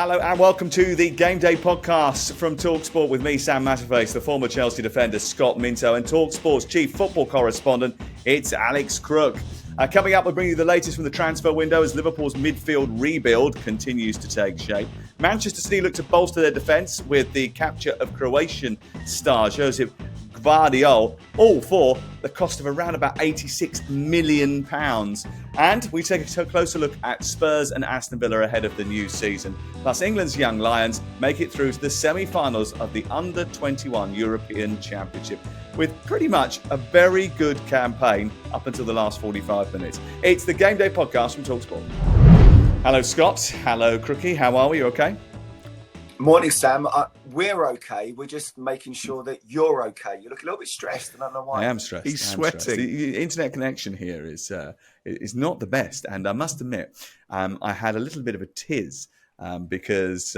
Hello and welcome to the Game Day Podcast from talkSPORT with me, Sam Matterface, the former Chelsea defender Scott Minto, and talkSPORT's chief football correspondent, it's Alex Crook. Coming up, we'll bring you the latest from the transfer window as Liverpool's midfield rebuild continues to take shape. Manchester City look to bolster their defence with the capture of Croatian star Josip Gvardiol, all for the cost of around about £86 million. And we take a closer look at Spurs and Aston Villa ahead of the new season. Plus, England's young Lions make it through to the semi-finals of the Under-21 European Championship with pretty much a very good campaign up until the last 45 minutes. It's the Game Day Podcast from talkSPORT. Hello, Scott. Hello, Crookie. How are we? You okay? Morning, Sam. We're okay. We're just making sure that you're okay. You look a little bit stressed. I don't know why. I am stressed. He's sweating. The internet connection here is not the best, and I must admit, I had a little bit of a tiz because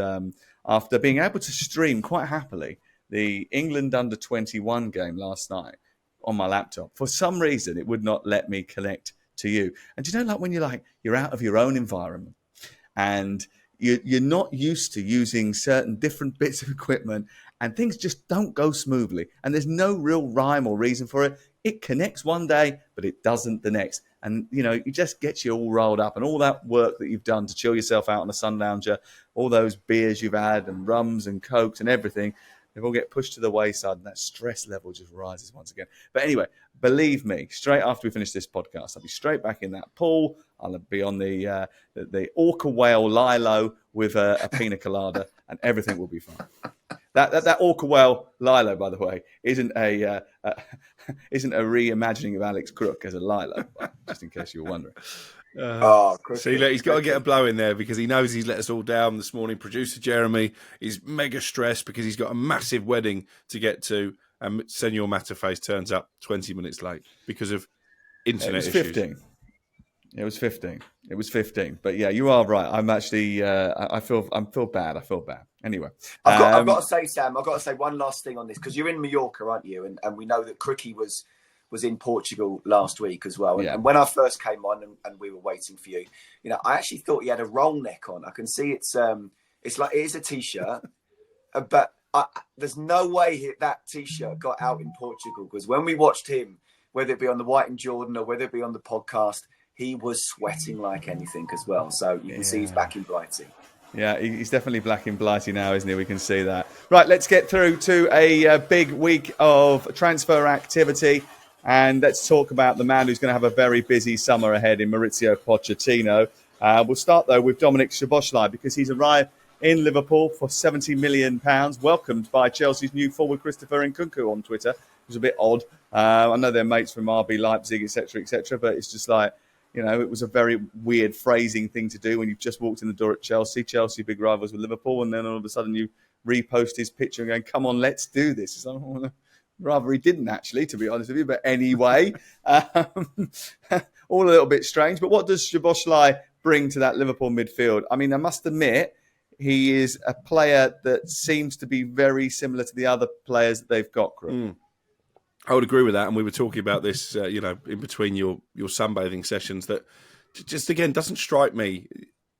after being able to stream quite happily the England Under-21 game last night on my laptop, for some reason it would not let me connect to you. And do you know, like when you're out of your own environment and you're not used to using certain different bits of equipment and things just don't go smoothly and there's no real rhyme or reason for it. It connects one day, but it doesn't the next. And, you know, it just gets you all rolled up and all that work that you've done to chill yourself out on a sun lounger, all those beers you've had and rums and cokes and everything, they all get pushed to the wayside and that stress level just rises once again. But anyway, believe me, straight after we finish this podcast, I'll be straight back in that pool. I'll be on the orca whale Lilo with a pina colada and everything will be fine. That orca whale Lilo, by the way, isn't a reimagining of Alex Crook as a Lilo, just in case you were wondering. See, look, he's got to get a blow in there because he knows he's let us all down this morning. Producer Jeremy is mega stressed because he's got a massive wedding to get to, and Senor Matterface turns up 20 minutes late because of internet issues. 15. It was 15. But yeah, you are right. I'm actually, I feel bad. Anyway, I've got to say, Sam, I've got to say one last thing on this because you're in Mallorca, aren't you? And we know that Crookie was in Portugal last week as well. Yeah. And when I first came on and we were waiting for you, you know, I actually thought he had a roll neck on. I can see it's like, it is a t-shirt, but there's no way that t-shirt got out in Portugal because when we watched him, whether it be on the White and Jordan or whether it be on the podcast, he was sweating like anything as well. So you can see he's back in Blighty. Yeah, he's definitely black and blighty now, isn't he? We can see that. Right, let's get through to a big week of transfer activity. And let's talk about the man who's going to have a very busy summer ahead in Mauricio Pochettino. We'll start, though, with Dominic Szoboszlai because he's arrived in Liverpool for £70 million, welcomed by Chelsea's new forward Christopher Nkunku on Twitter. It was a bit odd. I know they're mates from RB Leipzig, etc., but it's just like, you know, it was a very weird phrasing thing to do when you've just walked in the door at Chelsea, big rivals with Liverpool, and then all of a sudden you repost his picture and going, come on, let's do this. It's like, rather he didn't actually, to be honest with you, but anyway, all a little bit strange. But what does Szoboszlai bring to that Liverpool midfield? I mean, I must admit, he is a player that seems to be very similar to the other players that they've got, Crook. I would agree with that, and we were talking about this, in between your sunbathing sessions, that just, again, doesn't strike me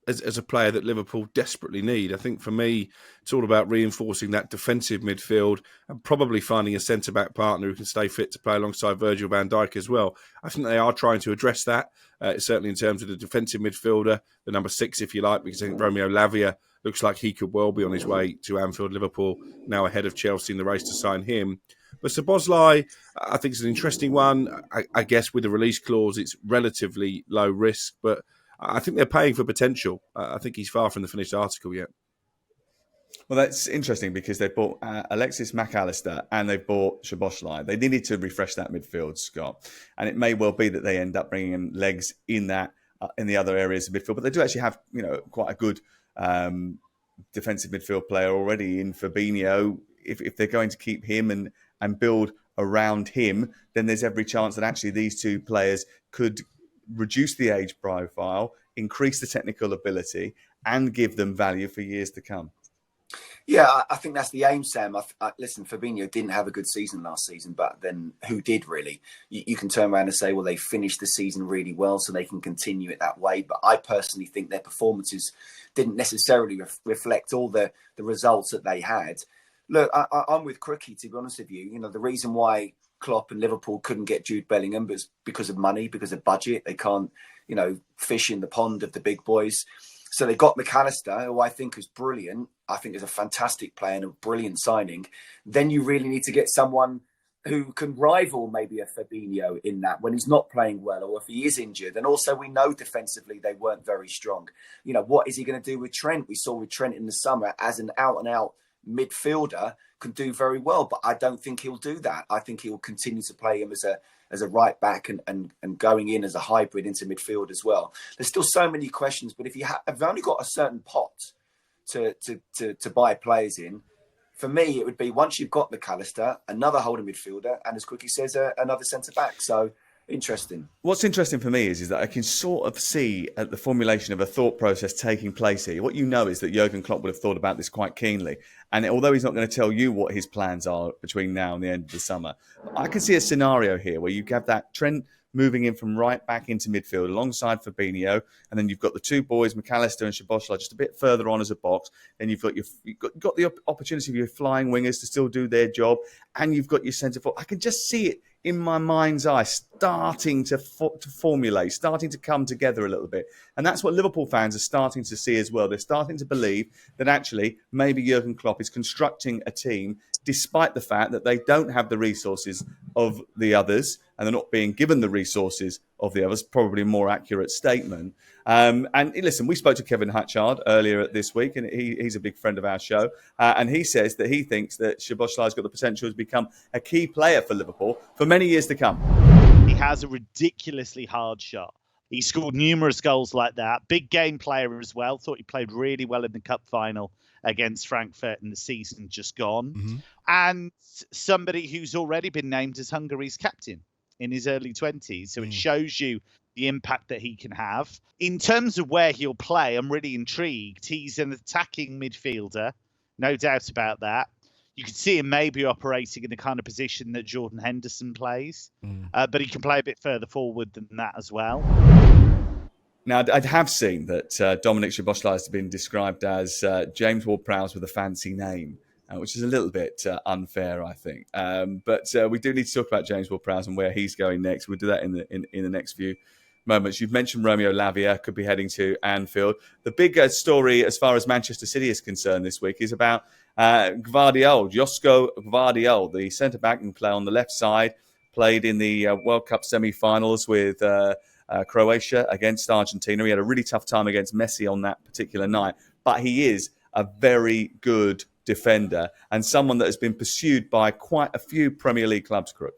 as a player that Liverpool desperately need. I think for me, it's all about reinforcing that defensive midfield and probably finding a centre-back partner who can stay fit to play alongside Virgil van Dijk as well. I think they are trying to address that, certainly in terms of the defensive midfielder, the number 6, if you like, because I think Romeo Lavia looks like he could well be on his way to Anfield. Liverpool now ahead of Chelsea in the race to sign him. But Szoboszlai, I think it's an interesting one. I guess with the release clause, it's relatively low risk, but I think they're paying for potential. I think he's far from the finished article yet. Well, that's interesting because they bought Alexis McAllister and they bought Szoboszlai. They needed to refresh that midfield, Scott. And it may well be that they end up bringing in legs in that in the other areas of midfield. But they do actually have, you know, quite a good defensive midfield player already in Fabinho. If they're going to keep him and build around him, then there's every chance that actually these two players could reduce the age profile, increase the technical ability, and give them value for years to come. Yeah, I think that's the aim, Sam. Listen, Fabinho didn't have a good season last season, but then who did really? You can turn around and say, well, they finished the season really well, so they can continue it that way. But I personally think their performances didn't necessarily reflect all the results that they had. Look, I'm with Crookie, to be honest with you. You know, the reason why Klopp and Liverpool couldn't get Jude Bellingham was because of money, because of budget. They can't, fish in the pond of the big boys. So they got McAllister, who I think is brilliant. I think is a fantastic player and a brilliant signing. Then you really need to get someone who can rival maybe a Fabinho in that when he's not playing well or if he is injured. And also we know defensively they weren't very strong. What is he going to do with Trent? We saw with Trent in the summer as an out-and-out midfielder can do very well, but I don't think he'll do that. I think he'll continue to play him as a right back and going in as a hybrid into midfield as well. There's still so many questions, but if you have only got a certain pot to buy players in, for me, it would be once you've got McAllister, another holding midfielder, and as Quickie says, another centre back. So interesting. What's interesting for me is that I can sort of see at the formulation of a thought process taking place here. What you know is that Jurgen Klopp would have thought about this quite keenly. And although he's not going to tell you what his plans are between now and the end of the summer, I can see a scenario here where you have that Trent moving in from right back into midfield alongside Fabinho, and then you've got the two boys, McAllister and Szoboszlai, just a bit further on as a box. Then you've got the opportunity of your flying wingers to still do their job, and you've got your centre forward. I can just see it in my mind's eye starting to formulate, starting to come together a little bit. And that's what Liverpool fans are starting to see as well. They're starting to believe that actually maybe Jurgen Klopp is constructing a team despite the fact that they don't have the resources of the others and they're not being given the resources of the others, probably a more accurate statement. And listen, we spoke to Kevin Hutchard earlier this week, and he's a big friend of our show. And he says that he thinks that Szoboszlai's got the potential to become a key player for Liverpool for many years to come. He has a ridiculously hard shot. He scored numerous goals like that. Big game player as well. Thought he played really well in the cup final against Frankfurt in the season just gone. Mm-hmm. And somebody who's already been named as Hungary's captain in his early 20s. So it shows you the impact that he can have. In terms of where he'll play, I'm really intrigued. He's an attacking midfielder, no doubt about that. You could see him maybe operating in the kind of position that Jordan Henderson plays, but he can play a bit further forward than that as well. Now, I have seen that Dominic Szoboszlai has been described as James Ward-Prowse with a fancy name, which is a little bit unfair, I think. But we do need to talk about James Ward-Prowse and where he's going next. We'll do that in the next few moments. You've mentioned Romeo Lavia could be heading to Anfield. The big story as far as Manchester City is concerned this week is about Gvardiol, Josko Gvardiol, the centre-back and play on the left side, played in the World Cup semi-finals with Croatia against Argentina. He had a really tough time against Messi on that particular night, but he is a very good defender and someone that has been pursued by quite a few Premier League clubs, Crook.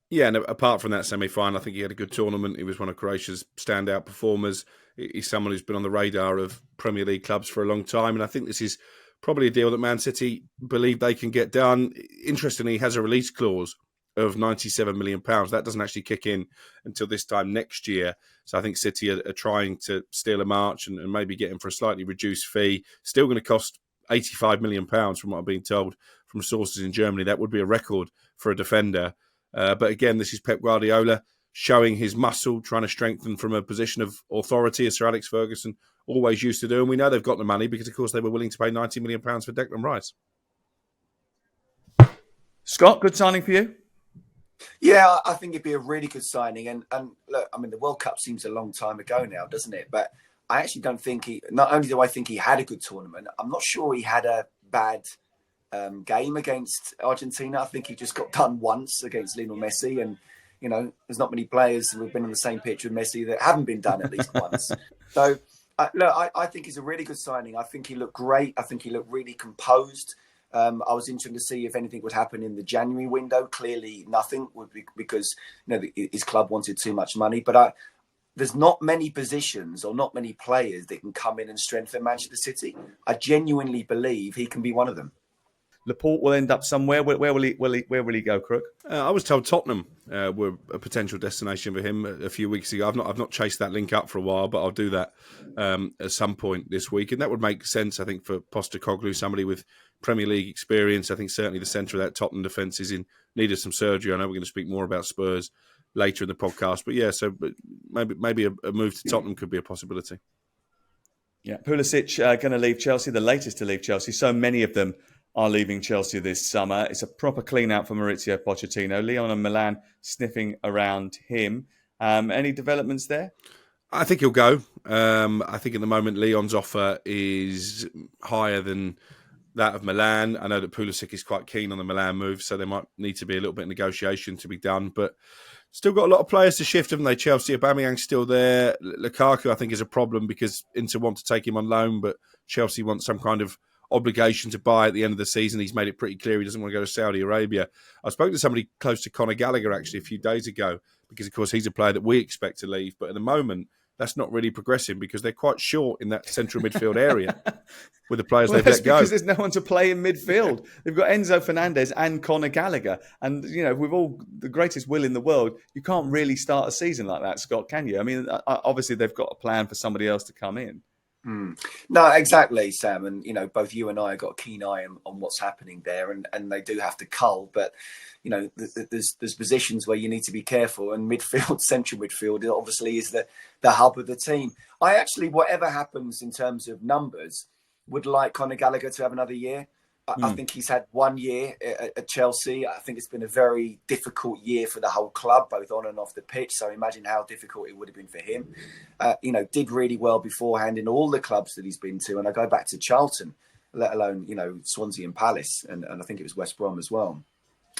Yeah, and apart from that semi-final, I think he had a good tournament. He was one of Croatia's standout performers. He's someone who's been on the radar of Premier League clubs for a long time, and I think this is probably a deal that Man City believe they can get done. Interestingly, he has a release clause of £97 million. That doesn't actually kick in until this time next year. So I think City are trying to steal a march and maybe get him for a slightly reduced fee. Still going to cost £85 million from what I've been told from sources in Germany. That would be a record for a defender. But again, this is Pep Guardiola showing his muscle, trying to strengthen from a position of authority, as Sir Alex Ferguson always used to do. And we know they've got the money because, of course, they were willing to pay £90 million for Declan Rice. Scott, good signing for you? Yeah, I think it'd be a really good signing. And look, I mean, the World Cup seems a long time ago now, doesn't it? But I actually don't think not only do I think he had a good tournament, I'm not sure he had a bad game against Argentina. I think he just got done once against Lionel Messi. And, there's not many players who have been on the same pitch with Messi that haven't been done at least once. So, look, I think he's a really good signing. I think he looked great. I think he looked really composed. I was interested to see if anything would happen in the January window. Clearly nothing would be because his club wanted too much money. But there's not many positions or not many players that can come in and strengthen Manchester City. I genuinely believe he can be one of them. Laporte will end up somewhere. Where will he go, Crook? I was told Tottenham were a potential destination for him a few weeks ago. I've not chased that link up for a while, but I'll do that at some point this week, and that would make sense, I think, for Postecoglou, somebody with Premier League experience. I think certainly the centre of that Tottenham defence is in need of some surgery. I know we're going to speak more about Spurs later in the podcast, but yeah, so maybe a move to Tottenham could be a possibility. Yeah, Pulisic going to leave Chelsea, the latest to leave Chelsea. So many of them are leaving Chelsea this summer. It's a proper clean out for Maurizio Pochettino. Lyon and Milan sniffing around him. Any developments there? I think he'll go. I think at the moment Lyon's offer is higher than that of Milan. I know that Pulisic is quite keen on the Milan move, so there might need to be a little bit of negotiation to be done, but still got a lot of players to shift, haven't they? Chelsea, Aubameyang's still there. Lukaku, I think, is a problem because Inter want to take him on loan, but Chelsea want some kind of obligation to buy at the end of the season. He's made it pretty clear he doesn't want to go to Saudi Arabia. I spoke to somebody close to Conor Gallagher, actually, a few days ago, because, of course, he's a player that we expect to leave. But at the moment, that's not really progressing because they're quite short in that central midfield area with the players they've let go. Because there's no one to play in midfield. They've got Enzo Fernandez and Conor Gallagher. And, you know, with all the greatest will in the world, you can't really start a season like that, Scott, can you? I mean, obviously they've got a plan for somebody else to come in. No, exactly, Sam. And, you know, both you and I have got a keen eye on what's happening there, and they do have to cull. But, you know, there's positions where you need to be careful, and midfield, central midfield, obviously is the hub of the team. I actually, whatever happens in terms of numbers, would like Conor Gallagher to have another year. I think he's had 1 year at Chelsea. I think it's been a very difficult year for the whole club, both on and off the pitch. So imagine how difficult it would have been for him. You know, did really well beforehand in all the clubs that he's been to. And I go back to Charlton, let alone, you know, Swansea and Palace. And I think it was West Brom as well.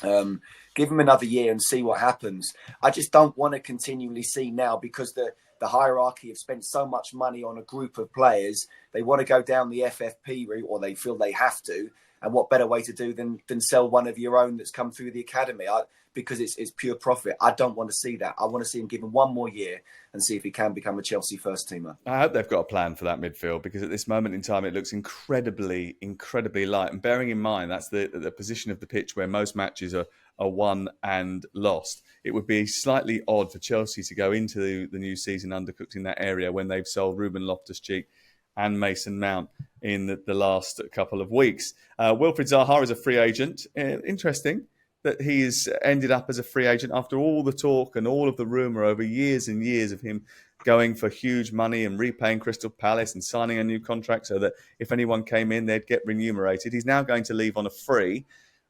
Give him another year and see what happens. I just don't want to continually see now, because the hierarchy have spent so much money on a group of players. They want to go down the FFP route, or they feel they have to. And what better way to do than sell one of your own that's come through the academy? Because it's pure profit. I don't want to see that. I want to see him given 1 more year and see if he can become a Chelsea first teamer. I hope they've got a plan for that midfield, because at this moment in time, it looks incredibly, incredibly light. And bearing in mind, that's the position of the pitch where most matches are won and lost. It would be slightly odd for Chelsea to go into the new season undercooked in that area when they've sold Ruben Loftus-Cheek and Mason Mount in the last couple of weeks. Wilfried Zaha is a free agent. Interesting that he's ended up as a free agent after all the talk and all of the rumour over years and years of him going for huge money and repaying Crystal Palace and signing a new contract so that if anyone came in, they'd get remunerated. He's now going to leave on a free,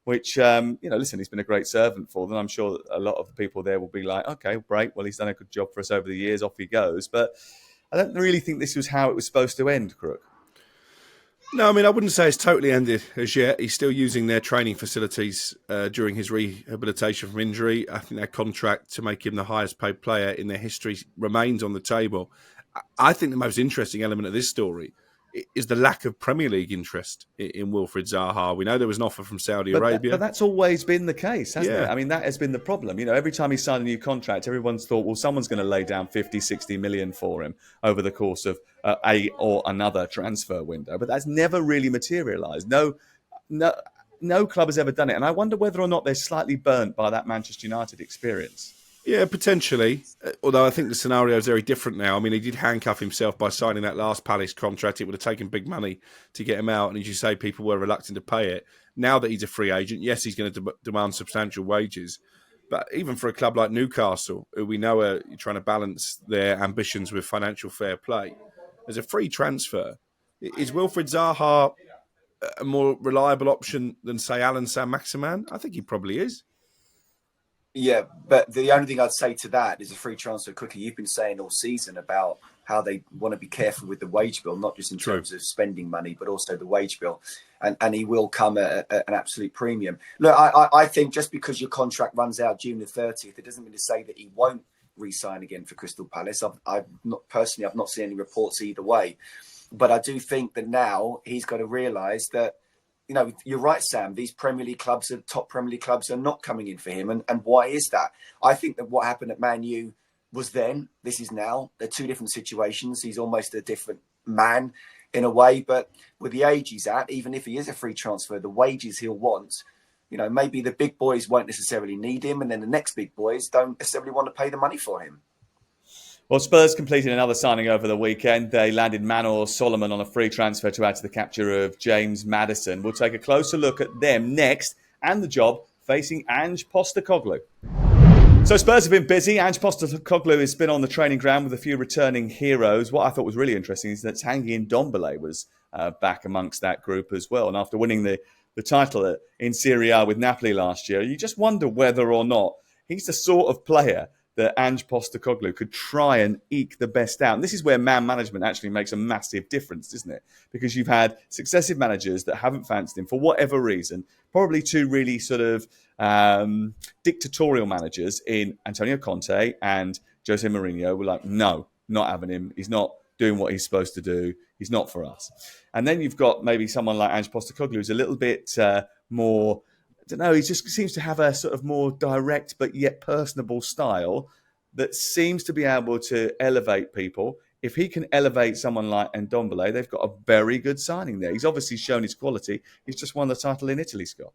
which, listen, he's been a great servant for them. I'm sure that a lot of the people there will be like, okay, great, well, he's done a good job for us over the years, off he goes. But I don't really think this was how it was supposed to end, Crook. No, I mean, I wouldn't say it's totally ended as yet. He's still using their training facilities during his rehabilitation from injury. I think their contract to make him the highest paid player in their history remains on the table. I think the most interesting element of this story is the lack of Premier League interest in Wilfried Zaha. We know there was an offer from Saudi Arabia. But that's always been the case, hasn't Yeah. it? I mean, that has been the problem. You know, every time he signed a new contract, everyone's thought, well, someone's going to lay down 50, 60 million for him over the course of a or another transfer window. But that's never really materialised. No club has ever done it. And I wonder whether or not they're slightly burnt by that Manchester United experience. Yeah, potentially. Although I think the scenario is very different now. I mean, he did handcuff himself by signing that last Palace contract. It would have taken big money to get him out. And as you say, people were reluctant to pay it. Now that he's a free agent, yes, he's going to demand substantial wages. But even for a club like Newcastle, who we know are trying to balance their ambitions with financial fair play, as a free transfer, is Wilfried Zaha a more reliable option than, say, Alan Saint-Maximin? I think he probably is. Yeah, but the only thing I'd say to that is a free transfer quicker. You've been saying all season about how they want to be careful with the wage bill, not just in terms of spending money, but also the wage bill. And he will come at an absolute premium. Look, I think just because your contract runs out June the 30th, it doesn't mean to say that he won't re-sign again for Crystal Palace. I've not seen any reports either way. But I do think that now he's got to realise that, you know, you're right, Sam. These Premier League clubs, top Premier League clubs, are not coming in for him. And why is that? I think that what happened at Man U was then. This is now. They're two different situations. He's almost a different man. in a way. But with the age he's at, even if he is a free transfer, the wages he'll want, maybe the big boys won't necessarily need him, and then the next big boys don't necessarily want to pay the money for him. Well, Spurs completed another signing over the weekend. They landed Manor Solomon on a free transfer to add to the capture of James Maddison. We'll take a closer look at them next and the job facing Ange Postecoglou. So Spurs have been busy. Ange Postecoglou has been on the training ground with a few returning heroes. What I thought was really interesting is that Tanguy Ndombele was back amongst that group as well. And after winning the title in Serie A with Napoli last year, you just wonder whether or not he's the sort of player that Ange Postecoglou could try and eke the best out. And this is where man management actually makes a massive difference, isn't it? Because you've had successive managers that haven't fancied him for whatever reason, probably two really sort of dictatorial managers in Antonio Conte and Jose Mourinho were like, no, not having him. He's not doing what he's supposed to do. He's not for us. And then you've got maybe someone like Ange Postecoglou who's a little bit more... I don't know, he just seems to have a sort of more direct but yet personable style that seems to be able to elevate people. If he can elevate someone like Ndombele, they've got a very good signing there. He's obviously shown his quality. He's just won the title in Italy, Scott.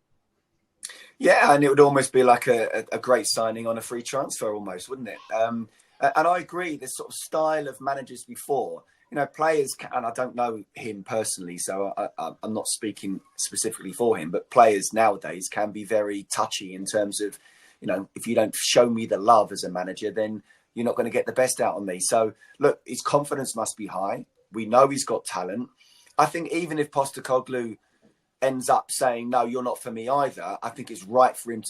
Yeah, and it would almost be like a great signing on a free transfer almost, wouldn't it? And I agree, this sort of style of managers before, players can, and I don't know him personally, so I'm not speaking specifically for him, but players nowadays can be very touchy in terms of, if you don't show me the love as a manager, then you're not going to get the best out of me. So, look, his confidence must be high. We know he's got talent. I think even if Postecoglou ends up saying, no, you're not for me either, I think it's right for him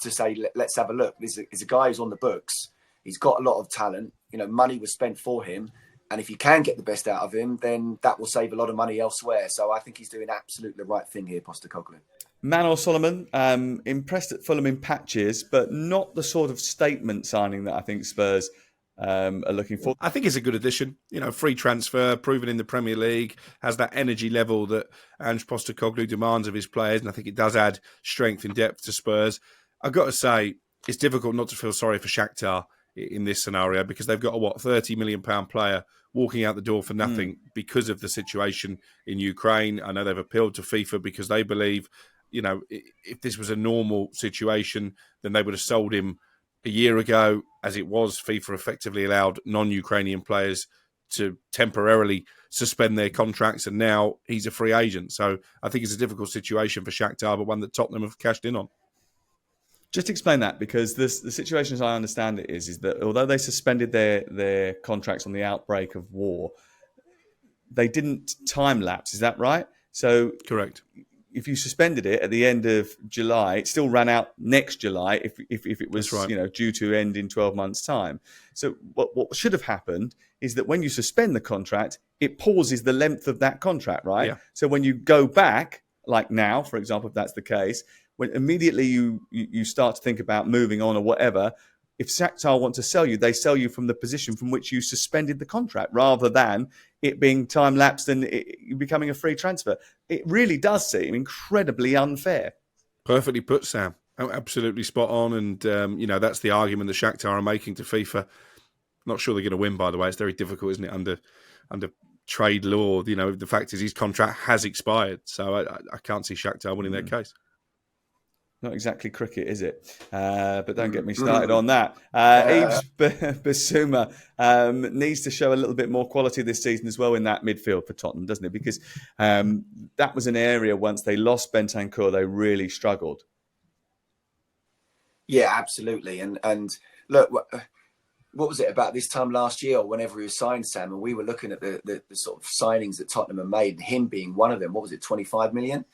to say, let's have a look. There's a guy who's on the books. He's got a lot of talent. Money was spent for him. And if you can get the best out of him, then that will save a lot of money elsewhere. So I think he's doing absolutely the right thing here, Postecoglou. Manor Solomon, impressed at Fulham in patches, but not the sort of statement signing that I think Spurs are looking for. I think it's a good addition. Free transfer, proven in the Premier League, has that energy level that Ange Postecoglou demands of his players. And I think it does add strength and depth to Spurs. I've got to say, it's difficult not to feel sorry for Shakhtar in this scenario because they've got a, £30 million player walking out the door for nothing because of the situation in Ukraine. I know they've appealed to FIFA because they believe, if this was a normal situation, then they would have sold him a year ago. As it was, FIFA effectively allowed non-Ukrainian players to temporarily suspend their contracts, and now he's a free agent. So I think it's a difficult situation for Shakhtar, but one that Tottenham have cashed in on. Just explain that, because the situation, as I understand it, is that although they suspended their contracts on the outbreak of war, they didn't time lapse. Is that right? So correct. If you suspended it at the end of July, it still ran out next July. If it was right. Due to end in 12 months' time. So what should have happened is that when you suspend the contract, it pauses the length of that contract, right? Yeah. So when you go back, like now, for example, if that's the case, when immediately you start to think about moving on or whatever, if Shakhtar want to sell you, they sell you from the position from which you suspended the contract, rather than it being time-lapsed and it becoming a free transfer. It really does seem incredibly unfair. Perfectly put, Sam. Absolutely spot on. And, that's the argument that Shakhtar are making to FIFA. Not sure they're going to win, by the way. It's very difficult, isn't it, under trade law. The fact is his contract has expired. So I can't see Shakhtar winning their case. Not exactly cricket, is it? But don't get me started on that. Yves Bissouma needs to show a little bit more quality this season as well in that midfield for Tottenham, doesn't it? Because that was an area, once they lost Bentancur, they really struggled. Yeah, absolutely. And look, what was it about this time last year, or whenever he was signed, Sam, and we were looking at the sort of signings that Tottenham have made, him being one of them. What was it, 25 million?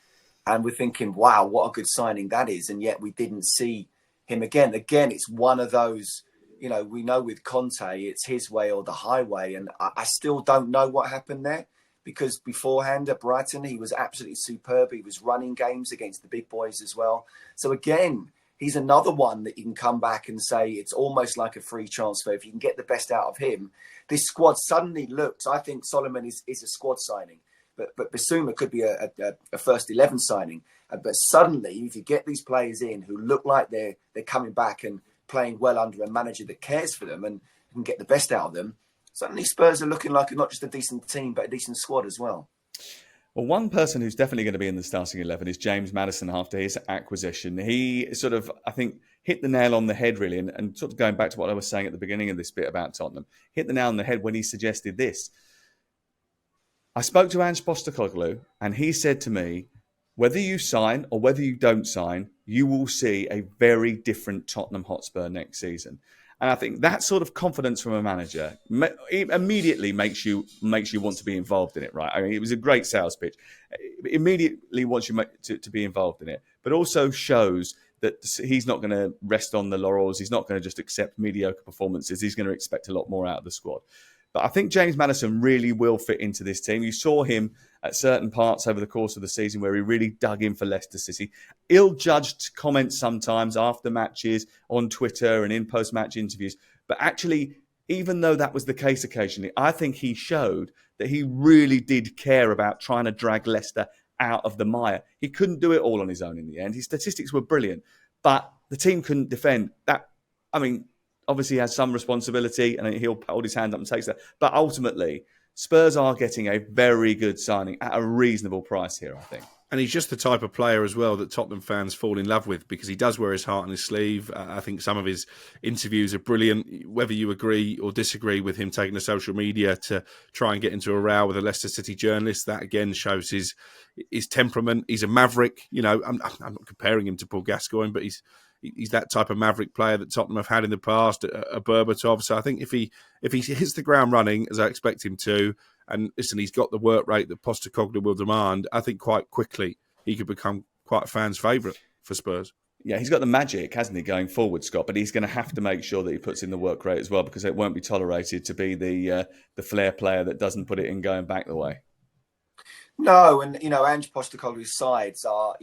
And we're thinking, wow, what a good signing that is. And yet we didn't see him again. Again, it's one of those, we know with Conte, it's his way or the highway. And I still don't know what happened there, because beforehand at Brighton, he was absolutely superb. He was running games against the big boys as well. So again, he's another one that you can come back and say it's almost like a free transfer. If you can get the best out of him, this squad suddenly looks, I think Solomon is a squad signing. But Bissouma could be a first 11 signing. But suddenly, if you get these players in who look like they're coming back and playing well under a manager that cares for them and can get the best out of them, suddenly Spurs are looking like not just a decent team, but a decent squad as well. Well, one person who's definitely going to be in the starting 11 is James Maddison after his acquisition. He sort of, I think, hit the nail on the head, really, and sort of going back to what I was saying at the beginning of this bit about Tottenham, hit the nail on the head when he suggested this. I spoke to Ange Postecoglou, and he said to me, whether you sign or whether you don't sign, you will see a very different Tottenham Hotspur next season. And I think that sort of confidence from a manager immediately makes you want to be involved in it, right? I mean, it was a great sales pitch. It immediately wants you to be involved in it, but also shows that he's not going to rest on the laurels. He's not going to just accept mediocre performances. He's going to expect a lot more out of the squad. But I think James Maddison really will fit into this team. You saw him at certain parts over the course of the season where he really dug in for Leicester City. Ill-judged comments sometimes after matches on Twitter and in post-match interviews. But actually, even though that was the case occasionally, I think he showed that he really did care about trying to drag Leicester out of the mire. He couldn't do it all on his own in the end. His statistics were brilliant, but the team couldn't defend. Obviously he has some responsibility and he'll hold his hand up and take that. But ultimately, Spurs are getting a very good signing at a reasonable price here, I think. And he's just the type of player as well that Tottenham fans fall in love with because he does wear his heart on his sleeve. I think some of his interviews are brilliant. Whether you agree or disagree with him taking to social media to try and get into a row with a Leicester City journalist, that again shows his temperament. He's a maverick. You know, I'm not comparing him to Paul Gascoigne, but he's that type of maverick player that Tottenham have had in the past, a Berbatov. So I think if he hits the ground running, as I expect him to, and listen, he's got the work rate that Postecoglou will demand, I think quite quickly he could become quite a fan's favourite for Spurs. Yeah, he's got the magic, hasn't he, going forward, Scott? But he's going to have to make sure that he puts in the work rate as well because it won't be tolerated to be the flair player that doesn't put it in going back the way. No, and, Ange Postecoglou's sides are,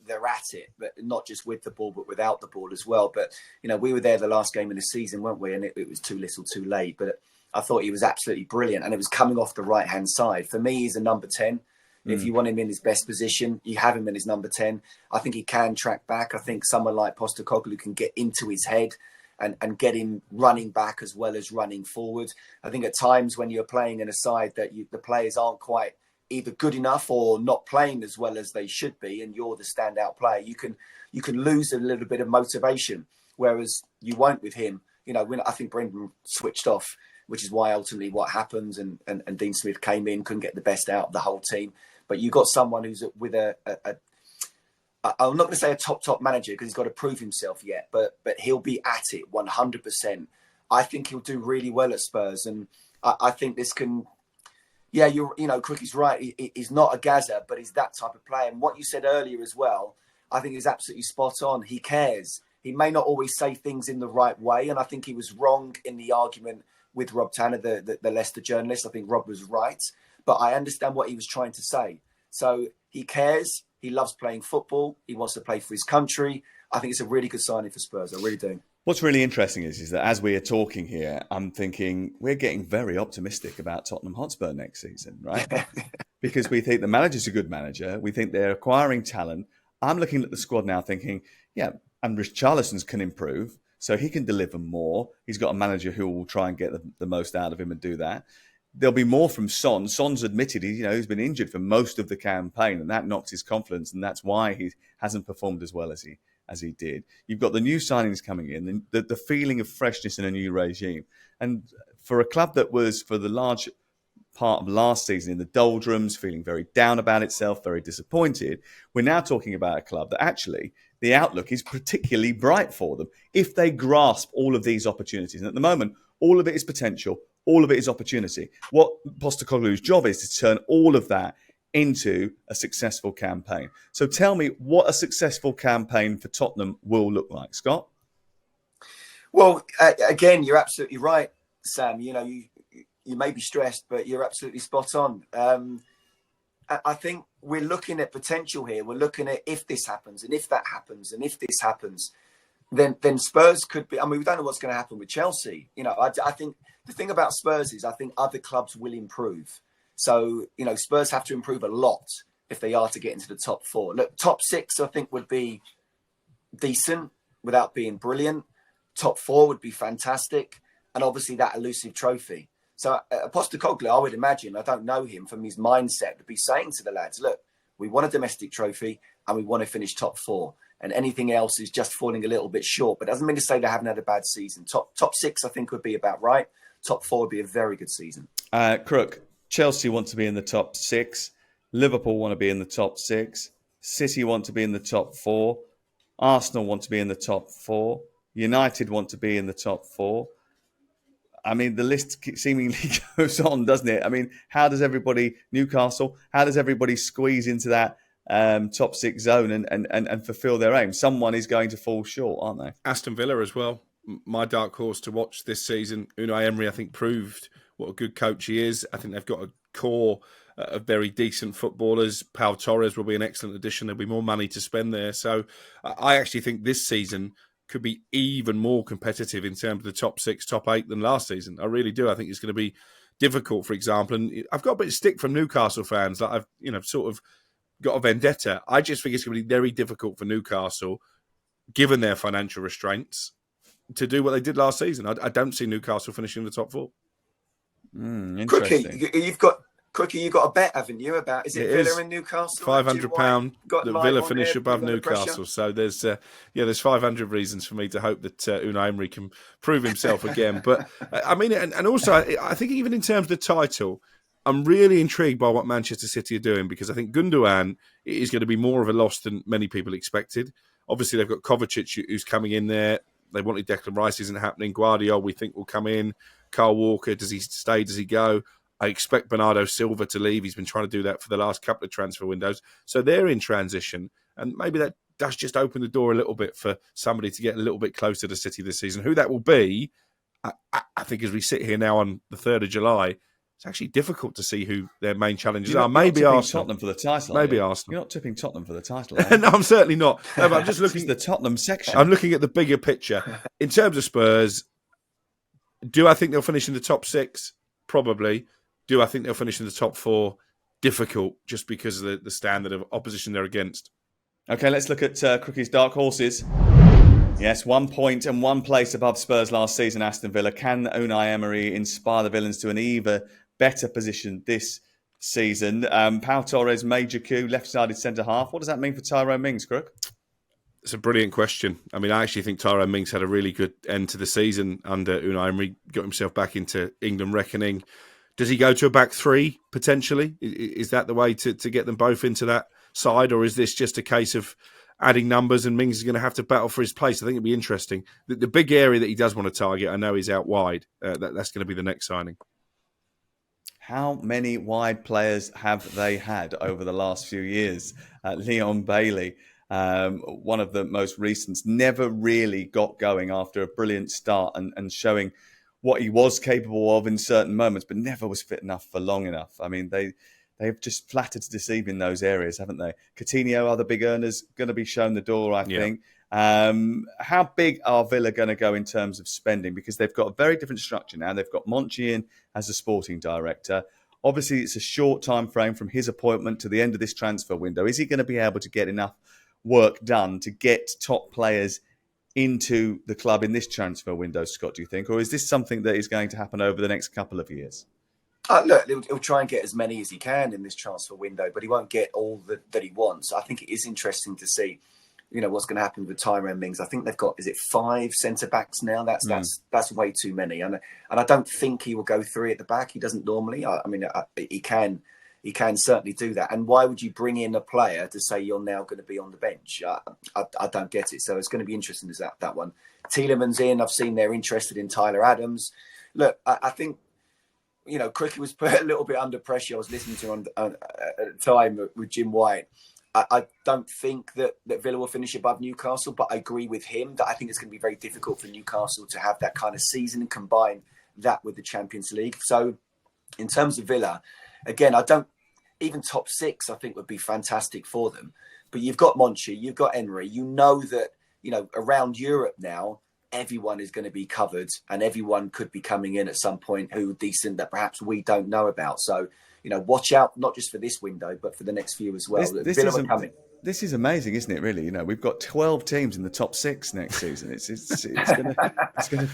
they're at it, but not just with the ball, but without the ball as well. But, we were there the last game of the season, weren't we? And it was too little, too late. But I thought he was absolutely brilliant. And it was coming off the right-hand side. For me, he's a number 10. If you want him in his best position, you have him in his number 10. I think he can track back. I think someone like Postecoglou can get into his head and get him running back as well as running forward. I think at times when you're playing in a side that the players aren't quite either good enough or not playing as well as they should be, and you're the standout player, you can lose a little bit of motivation, whereas you won't with him. When I think Brendan switched off, which is why ultimately what happens, and Dean Smith came in, couldn't get the best out of the whole team. But you got someone who's with I'm not going to say a top manager because he's got to prove himself yet, but he'll be at it 100%. I think he'll do really well at Spurs, and I think this can. Yeah, Crook is right. He's not a Gaza, but he's that type of player. And what you said earlier as well, I think is absolutely spot on. He cares. He may not always say things in the right way, and I think he was wrong in the argument with Rob Tanner, the Leicester journalist. I think Rob was right, but I understand what he was trying to say. So he cares. He loves playing football. He wants to play for his country. I think it's a really good signing for Spurs. I really do. What's really interesting is that as we are talking here, I'm thinking we're getting very optimistic about Tottenham Hotspur next season, right? Because we think the manager's a good manager. We think they're acquiring talent. I'm looking at the squad now thinking, yeah, and Richarlison's can improve, so he can deliver more. He's got a manager who will try and get the most out of him and do that. There'll be more from Son. Son's admitted he's been injured for most of the campaign, and that knocks his confidence, and that's why he hasn't performed as well as he did. You've got the new signings coming in, the feeling of freshness in a new regime. And for a club that was, for the large part of last season, in the doldrums, feeling very down about itself, very disappointed, we're now talking about a club that actually the outlook is particularly bright for them if they grasp all of these opportunities. And at the moment, all of it is potential, all of it is opportunity. What Postecoglou's job is to turn all of that into a successful campaign. So tell me what a successful campaign for Tottenham will look like, Scott. Well, again, you're absolutely right, Sam. You may be stressed, but you're absolutely spot on. I think we're looking at potential here. We're looking at if this happens and if that happens and if this happens, then Spurs could be. I mean, we don't know what's going to happen with Chelsea. I think the thing about Spurs is I think other clubs will improve. So, Spurs have to improve a lot if they are to get into the top 4. Look, top 6, I think, would be decent without being brilliant. Top 4 would be fantastic. And obviously that elusive trophy. So Postecoglou, I would imagine, I don't know him, from his mindset, would be saying to the lads, look, we want a domestic trophy and we want to finish top 4. And anything else is just falling a little bit short. But doesn't mean to say they haven't had a bad season. Top 6, I think, would be about right. Top 4 would be a very good season. Crook, Chelsea want to be in the top 6. Liverpool want to be in the top 6. City want to be in the top 4. Arsenal want to be in the top 4. United want to be in the top 4. I mean, the list seemingly goes on, doesn't it? I mean, how does everybody, Newcastle, how does everybody squeeze into that top 6 zone and fulfil their aim? Someone is going to fall short, aren't they? Aston Villa as well. My dark horse to watch this season. Unai Emery, I think, proved what a good coach he is. I think they've got a core of very decent footballers. Pau Torres will be an excellent addition. There'll be more money to spend there. So I actually think this season could be even more competitive in terms of the top 6, top 8 than last season. I really do. I think it's going to be difficult, for example. And I've got a bit of stick from Newcastle fans that I've sort of got a vendetta. I just think it's going to be very difficult for Newcastle, given their financial restraints, to do what they did last season. I don't see Newcastle finishing in the top 4. Interesting. Crookie, you've got a bet, haven't you? About is it Villa and Newcastle? £500 that Villa finish above Newcastle. So there's 500 reasons for me to hope that Unai Emery can prove himself again. But I mean, and also I think even in terms of the title, I'm really intrigued by what Manchester City are doing, because I think Gundogan is going to be more of a loss than many people expected. Obviously, they've got Kovacic who's coming in there. They wanted Declan Rice, isn't happening. Gvardiol, we think, will come in. Kyle Walker, does he stay? Does he go? I expect Bernardo Silva to leave. He's been trying to do that for the last couple of transfer windows. So they're in transition. And maybe that does just open the door a little bit for somebody to get a little bit closer to City this season. Who that will be, I think as we sit here now on the 3rd of July, it's actually difficult to see who their main challengers are. Maybe Arsenal. Tottenham for the title. Maybe Arsenal. You're not tipping Tottenham for the title. No, I'm certainly not. No, but I'm just looking at the Tottenham section. I'm looking at the bigger picture. In terms of Spurs, do I think they'll finish in the top 6? Probably. Do I think they'll finish in the top 4? Difficult, just because of the standard of opposition they're against. Okay, let's look at Crookie's dark horses. Yes, 1 point and 1 place above Spurs last season, Aston Villa. Can Unai Emery inspire the Villains to an even better position this season? Pau Torres, major coup, left-sided centre-half. What does that mean for Tyrone Mings, Crook? It's a brilliant question. I mean, I actually think Tyrone Mings had a really good end to the season under Unai Emery, got himself back into England reckoning. Does he go to a back 3, potentially? Is that the way to get them both into that side? Or is this just a case of adding numbers and Mings is going to have to battle for his place? I think it'd be interesting. The big area that he does want to target, I know, is out wide. That's going to be the next signing. How many wide players have they had over the last few years? Leon Bailey, one of the most recent, never really got going after a brilliant start and showing what he was capable of in certain moments, but never was fit enough for long enough. I mean, they've just flattered to deceive in those areas, haven't they? Coutinho, other big earners, going to be shown the door, I think. How big are Villa going to go in terms of spending? Because they've got a very different structure now. They've got Monchi in as a sporting director. Obviously, it's a short time frame from his appointment to the end of this transfer window. Is he going to be able to get enough work done to get top players into the club in this transfer window, Scott, do you think? Or is this something that is going to happen over the next couple of years? Look, he'll try and get as many as he can in this transfer window, but he won't get all that he wants. I think it is interesting to see, what's going to happen with Tyrone Mings. I think they've got, 5 centre-backs now? That's way too many. And I don't think he will go 3 at the back. He doesn't normally. He can certainly do that. And why would you bring in a player to say you're now going to be on the bench? I don't get it. So it's going to be interesting as that one. Tielemans in. I've seen they're interested in Tyler Adams. Look, I think, Cricket was put a little bit under pressure. I was listening to him at the time with Jim White. I don't think that Villa will finish above Newcastle, but I agree with him that I think it's going to be very difficult for Newcastle to have that kind of season and combine that with the Champions League. So in terms of Villa, again, even top 6, I think would be fantastic for them. But you've got Monchi, you've got Emery. You know that, around Europe now, everyone is going to be covered and everyone could be coming in at some point who are decent that perhaps we don't know about. So, watch out not just for this window, but for the next few as well. Villa are coming. This is amazing, isn't it? Really, we've got 12 teams in the top 6 next season. It's going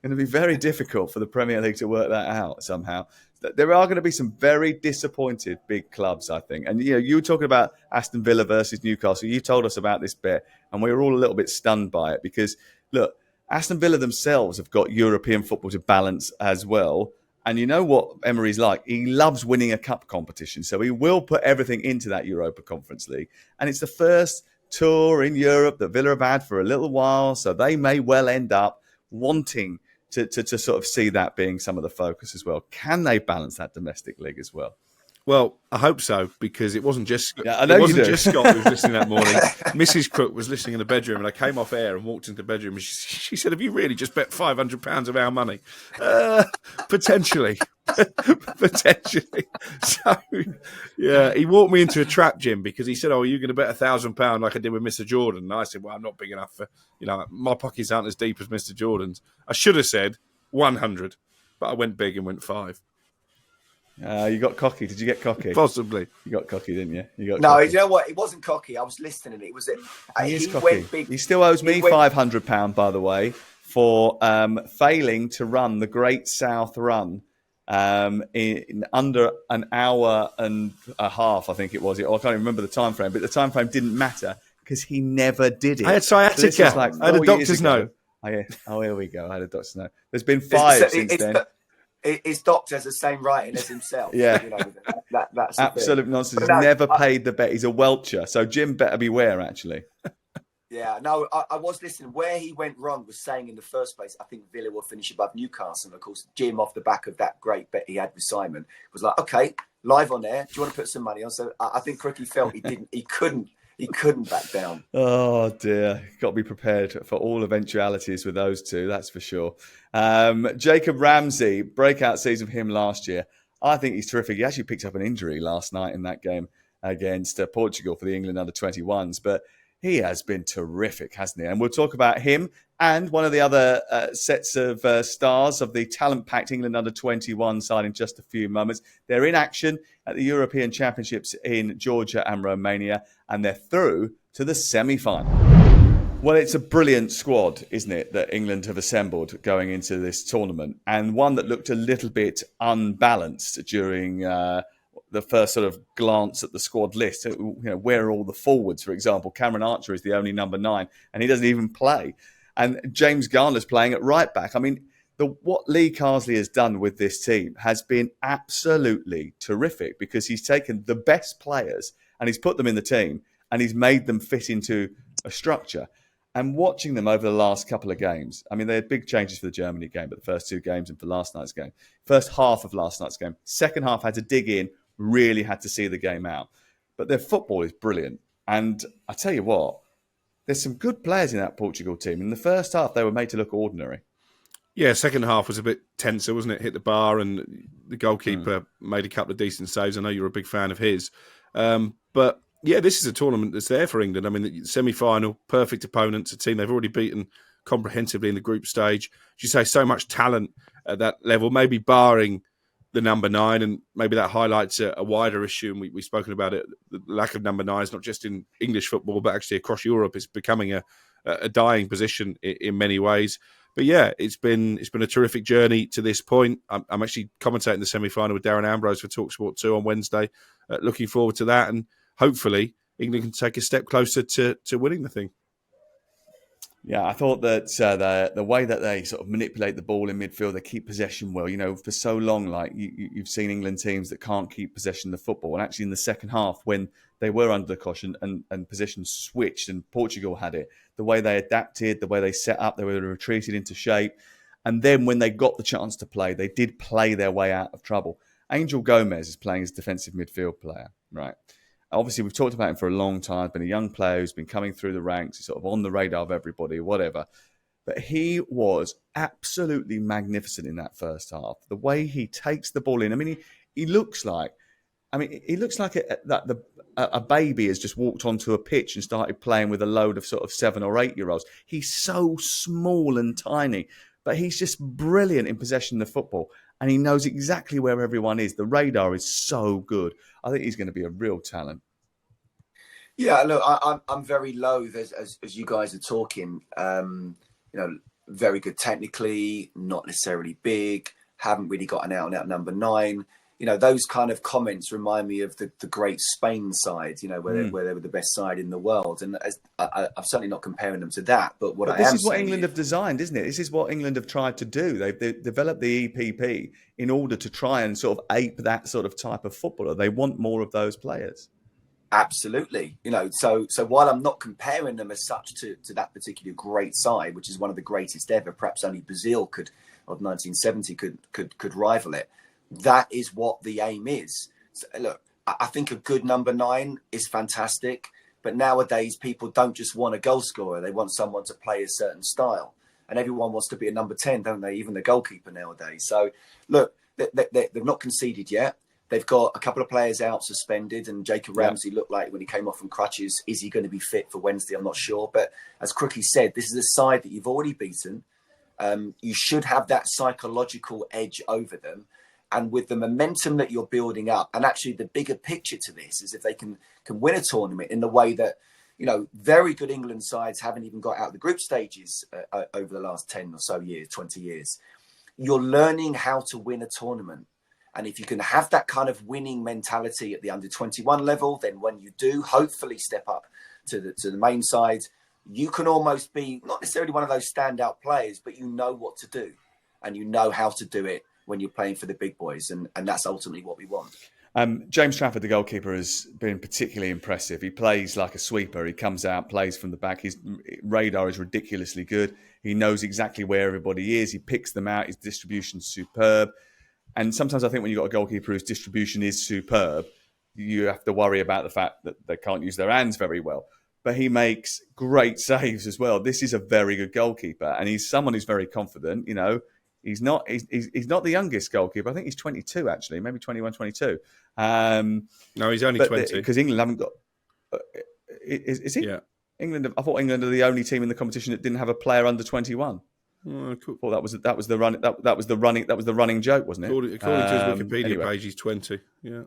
to be very difficult for the Premier League to work that out somehow. There are going to be some very disappointed big clubs, I think. And you were talking about Aston Villa versus Newcastle. You told us about this bit, and we were all a little bit stunned by it because, look, Aston Villa themselves have got European football to balance as well. And you know what Emery's like? He loves winning a cup competition. So he will put everything into that Europa Conference League. And it's the first tour in Europe that Villa have had for a little while. So they may well end up wanting to sort of see that being some of the focus as well. Can they balance that domestic league as well? Well, I hope so, because it wasn't just Scott who was listening that morning. Mrs. Crook was listening in the bedroom, and I came off air and walked into the bedroom, and she said, "Have you really just bet £500 of our money?" Potentially. Potentially. So, yeah, he walked me into a trap, Jim, because he said, "Oh, are you going to bet £1,000 like I did with Mr. Jordan?" And I said, "Well, I'm not big enough for, my pockets aren't as deep as Mr. Jordan's." I should have said 100, but I went big and went 5. You got cocky. Did you get cocky? Possibly. You got cocky, didn't you? No, cocky. you know what? It wasn't cocky. I was listening. It was he is cocky. Went big. He still owes me £500, by the way, for failing to run the Great South Run in under an hour and a half, I think it was. I can't even remember the time frame, but the time frame didn't matter because he never did it. I had sciatica. So I had a doctor's note. Oh, here we go. I had a doctor's note. There's been 5 since then. His doctor has the same writing as himself. Yeah. That's absolute nonsense. He's never paid the bet. He's a welcher. So Jim better beware, actually. Yeah, no, I was listening. Where he went wrong was saying in the first place, I think Villa will finish above Newcastle. And of course, Jim, off the back of that great bet he had with Simon, was like, okay, live on air. Do you want to put some money on? So I think Crookie felt he couldn't back down. Oh, dear. Got to be prepared for all eventualities with those two, that's for sure. Jacob Ramsey, breakout season for him last year. I think he's terrific. He actually picked up an injury last night in that game against Portugal for the England U21s, but he has been terrific, hasn't he? And we'll talk about him and one of the other sets of stars of the talent-packed England U21 side in just a few moments. They're in action at the European Championships in Georgia and Romania, and they're through to the semi-final. Well, it's a brilliant squad, isn't it, that England have assembled going into this tournament, and one that looked a little bit unbalanced during the first sort of glance at the squad list. Where are all the forwards, for example? Cameron Archer is the only number 9, and he doesn't even play. And James Garner's playing at right back. I mean, what Lee Carsley has done with this team has been absolutely terrific, because he's taken the best players and he's put them in the team and he's made them fit into a structure. And watching them over the last couple of games, I mean, they had big changes for the Germany game, but the first 2 games and for last night's game. First half of last night's game. Second half had to dig in, really had to see the game out. But their football is brilliant. And I tell you what, there's some good players in that Portugal team. In the first half, they were made to look ordinary. Yeah, second half was a bit tenser, wasn't it? Hit the bar, and the goalkeeper made a couple of decent saves. I know you're a big fan of his. But yeah, this is a tournament that's there for England. I mean, the semi-final, perfect opponents, a team they've already beaten comprehensively in the group stage. As you say, so much talent at that level, maybe barring the number 9, and maybe that highlights a wider issue, and we've spoken about it, the lack of number 9s, not just in English football, but actually across Europe. It's becoming a dying position in many ways. But yeah, it's been a terrific journey to this point. I'm actually commentating the semi-final with Darren Ambrose for talkSPORT 2 on Wednesday. Looking forward to that, and hopefully England can take a step closer to winning the thing. Yeah, I thought that the way that they sort of manipulate the ball in midfield, they keep possession well. For so long, like you've seen England teams that can't keep possession of the football. And actually in the second half, when they were under the caution and positions switched and Portugal had it, the way they adapted, the way they set up, they were retreated into shape. And then when they got the chance to play, they did play their way out of trouble. Angel Gomez is playing as defensive midfield player, right? Obviously, we've talked about him for a long time. He's been a young player who's been coming through the ranks. He's sort of on the radar of everybody, whatever. But he was absolutely magnificent in that first half. The way he takes the ball in. I mean, he looks like a baby has just walked onto a pitch and started playing with a load of sort of 7 or 8-year-olds. He's so small and tiny, but he's just brilliant in possession of the football. and he knows exactly where everyone is. The radar is so good. I think he's going to be a real talent. Yeah, look, I'm very loath as you guys are talking. Very good technically, not necessarily big, haven't really got an out-and-out number 9. Those kind of comments remind me of the great Spain side, where they were the best side in the world. And I'm certainly not comparing them to that. But this is what England have designed, isn't it? This is what England have tried to do. They've developed the EPP in order to try and sort of ape that sort of type of footballer. They want more of those players. Absolutely. So while I'm not comparing them as such to that particular great side, which is one of the greatest ever, perhaps only Brazil of 1970 could rival it. That is what the aim is. So, look, I think a good number 9 is fantastic, but nowadays people don't just want a goal scorer. They want someone to play a certain style. And everyone wants to be a number 10, don't they? Even the goalkeeper nowadays. So, look, they've not conceded yet. They've got a couple of players out suspended, and Jacob Ramsey looked like when he came off from crutches, is he going to be fit for Wednesday? I'm not sure. But as Crookie said, this is a side that you've already beaten. You should have that psychological edge over them. And with the momentum that you're building up, and actually the bigger picture to this is if they can win a tournament in the way that, very good England sides haven't even got out of the group stages over the last 10 or so years, 20 years. You're learning how to win a tournament. And if you can have that kind of winning mentality at the under-21 level, then when you do hopefully step up to the main side, you can almost be not necessarily one of those standout players, but you know what to do and you know how to do it when you're playing for the big boys. And that's ultimately what we want. James Trafford, the goalkeeper, has been particularly impressive. He plays like a sweeper. He comes out, plays from the back. His radar is ridiculously good. He knows exactly where everybody is. He picks them out. His distribution's superb. And sometimes I think when you've got a goalkeeper whose distribution is superb, you have to worry about the fact that they can't use their hands very well. But he makes great saves as well. This is a very good goalkeeper. And he's someone who's very confident. He's not the youngest goalkeeper. I think he's 22, actually, maybe 21, 22. No, he's only 20. Because England haven't got... Is he? Yeah. I thought England are the only team in the competition that didn't have a player under 21. Oh, cool. Well, that was the running joke, wasn't it? According to his Wikipedia page, he's 20. Yeah.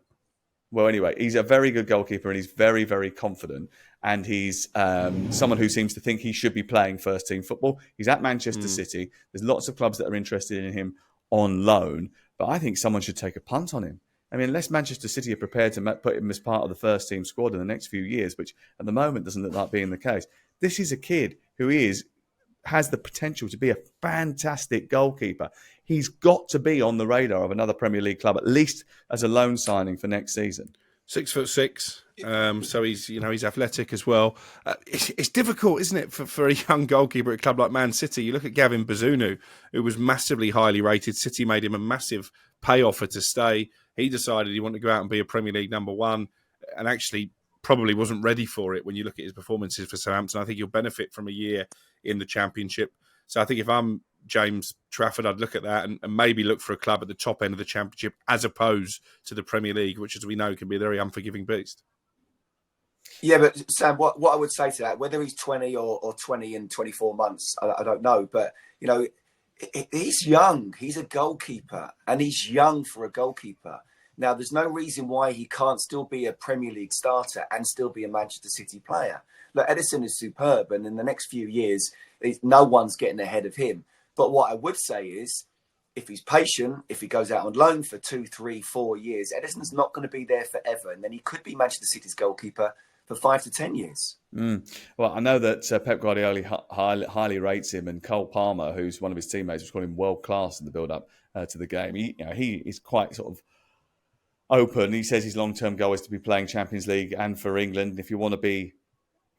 Well, anyway, he's a very good goalkeeper and he's very, very confident. And he's someone who seems to think he should be playing first team football. He's at Manchester City. There's lots of clubs that are interested in him on loan, but I think someone should take a punt on him. I mean, unless Manchester City are prepared to put him as part of the first team squad in the next few years, which at the moment doesn't look like being the case. This is a kid who has the potential to be a fantastic goalkeeper. He's got to be on the radar of another Premier League club, at least as a loan signing for next season. 6'6", so he's athletic as well. It's difficult, isn't it, for a young goalkeeper at a club like Man City? You look at Gavin Bazunu, who was massively highly rated. City made him a massive pay offer to stay. He decided he wanted to go out and be a Premier League number 1, and actually probably wasn't ready for it when you look at his performances for Southampton. I think he'll benefit from a year in the Championship. So I think if I'm James Trafford, I'd look at that and maybe look for a club at the top end of the Championship as opposed to the Premier League, which, as we know, can be a very unforgiving beast. Yeah, but Sam, what I would say to that, whether he's 20 or 20 in 24 months, I don't know. But, he's young. He's a goalkeeper and he's young for a goalkeeper. Now, there's no reason why he can't still be a Premier League starter and still be a Manchester City player. Look, Edison is superb, and in the next few years, no one's getting ahead of him. But what I would say is, if he's patient, if he goes out on loan for 2, 3, 4 years, Edison's not going to be there forever. And then he could be Manchester City's goalkeeper for 5 to 10 years. Well, I know that Pep Gvardiol highly rates him, and Cole Palmer, who's one of his teammates, was calling him world-class in the build-up to the game. He is quite sort of open. He says his long-term goal is to be playing Champions League and for England. If you want to be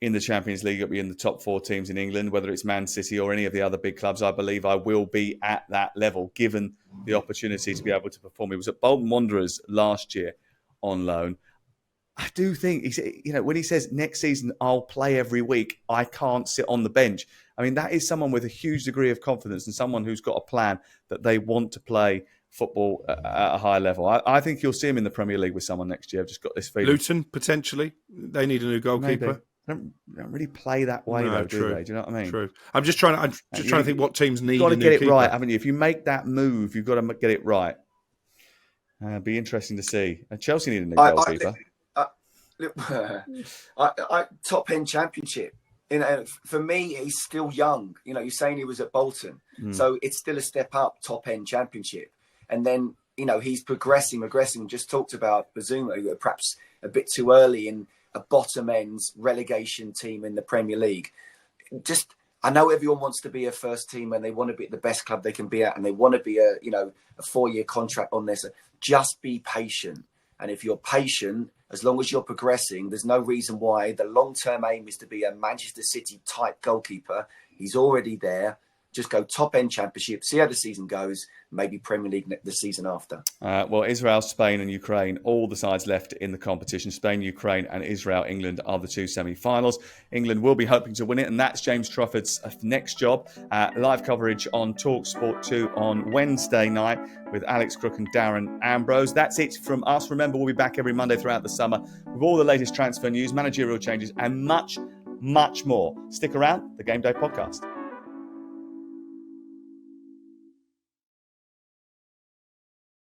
in the Champions League, it'll be in the top 4 teams in England, whether it's Man City or any of the other big clubs. I believe I will be at that level, given the opportunity to be able to perform. He was at Bolton Wanderers last year on loan. I do think, when he says next season I'll play every week, I can't sit on the bench. I mean, that is someone with a huge degree of confidence and someone who's got a plan that they want to play football at a high level. I think you'll see him in the Premier League with someone next year. I've just got this feeling. Luton, potentially. They need a new goalkeeper. Maybe. They don't really play that way, though, do they? Do you know what I mean? True. I'm just trying to think what teams need. You've got to get it right, haven't you? If you make that move, you've got to get it right. Be interesting to see. Chelsea need a new goalkeeper. Top end championship. You know, for me, he's still young. You know, you're saying he was at Bolton, so it's still a step up. Top end championship, and then he's progressing. Just talked about Bazuma, perhaps a bit too early in a bottom end relegation team in the Premier League. I know everyone wants to be a first team and they want to be at the best club they can be at, and they want to be a 4-year contract on this. Just be patient, and if you're patient, as long as you're progressing, there's no reason why. The long-term aim is to be a Manchester City type goalkeeper. He's already there. Just go top-end championship, see how the season goes, maybe Premier League the season after. Well, Israel, Spain and Ukraine, all the sides left in the competition. Spain, Ukraine and Israel, England are the 2 semi-finals. England will be hoping to win it, and that's James Trafford's next job. Live coverage on talkSPORT 2 on Wednesday night with Alex Crook and Darren Ambrose. That's it from us. Remember, we'll be back every Monday throughout the summer with all the latest transfer news, managerial changes and much, much more. Stick around, the Game Day Podcast.